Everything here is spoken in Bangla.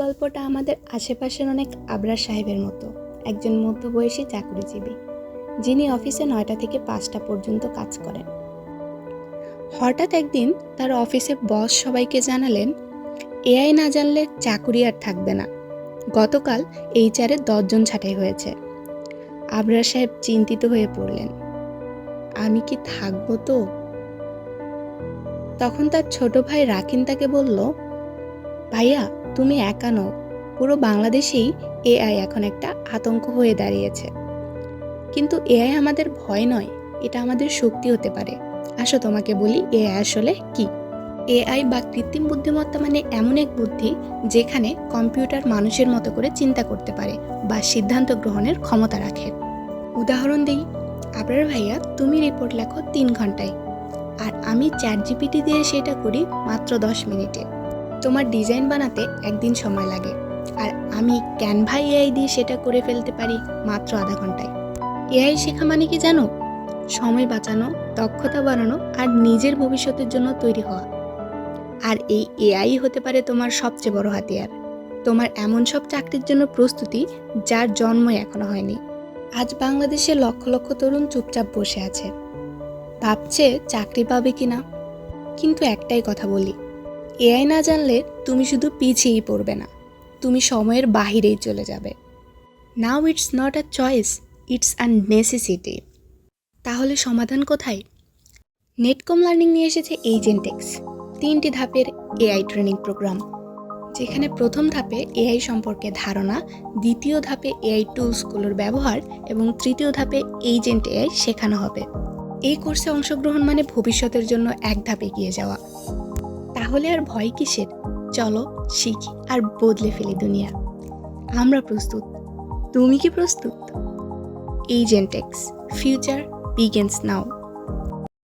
গল্পটা আমাদের আশেপাশের অনেক আবরার সাহেবের মতো, একজন মধ্যবয়সী চাকরিজীবী যিনি অফিসে 9টা থেকে 5টা পর্যন্ত কাজ করেন। হঠাৎ একদিন তার অফিসে বস সবাইকে জানালেন এআই না জানলে চাকরি আর থাকবে না। গতকাল এইচআরে 10 জন ছাঁটাই হয়েছে। আবরার সাহেব চিন্তিত হয়ে পড়লেন, আমি কি থাকবো তো? তখন তার ছোট ভাই রাকিন তাকে বলল, ভাইয়া তুমি একা নও, পুরো বাংলাদেশেই এআই এখন একটা আতঙ্ক হয়ে দাঁড়িয়েছে। কিন্তু এআই আমাদের ভয় নয়, এটা আমাদের শক্তি হতে পারে। আসো তোমাকে বলি এআই আসলে কি। এআই বা কৃত্রিম বুদ্ধিমত্তা মানে এমন এক বুদ্ধি যেখানে কম্পিউটার মানুষের মতো করে চিন্তা করতে পারে বা সিদ্ধান্ত গ্রহণের ক্ষমতা রাখে। উদাহরণ দিই, আবরার ভাইয়া তুমি রিপোর্ট লেখো 3 ঘন্টায়, আর আমি চ্যাটজিপিটি দিয়ে সেটা করি মাত্র 10 মিনিটে। তোমার ডিজাইন বানাতে একদিন সময় লাগে, আর আমি ক্যানভা এআই দিয়ে সেটা করে ফেলতে পারি মাত্র আধা ঘন্টায়। এআই শেখা মানে কি জানো? সময় বাঁচানো, দক্ষতা বাড়ানো আর নিজের ভবিষ্যতের জন্য তৈরি হওয়া। আর এই এআই হতে পারে তোমার সবচেয়ে বড় হাতিয়ার, তোমার এমন সব চাকরির জন্য প্রস্তুতি যার জন্মই এখনো হয়নি। আজ বাংলাদেশে লক্ষ লক্ষ তরুণ চুপচাপ বসে আছে, ভাবছে চাকরি পাবে কিনা। কিন্তু একটাই কথা বলি, এআই না জানলে তুমি শুধু পিছিয়েই পড়বে না, তুমি সময়ের বাহিরেই চলে যাবে। Now it's not a choice, it's a necessity. তাহলে সমাধান কোথায়? নেটকম লার্নিং নিয়ে এসেছে এজেন্টেক্স, 3টি ধাপের এআই ট্রেনিং প্রোগ্রাম, যেখানে প্রথম ধাপে এআই সম্পর্কে ধারণা, দ্বিতীয় ধাপে এআই টুলসগুলোর ব্যবহার এবং তৃতীয় ধাপে এজেন্ট এআই শেখানো হবে। এই কোর্সে অংশগ্রহণ মানে ভবিষ্যতের জন্য এক ধাপ এগিয়ে যাওয়া। তাহলে আর ভয় কিসের? চলো শিখি আর বদলে ফেলি দুনিয়া। আমরা প্রস্তুত, তুমি কি প্রস্তুত? এজেন্টেক্স, ফিউচার বিগিনস নাও।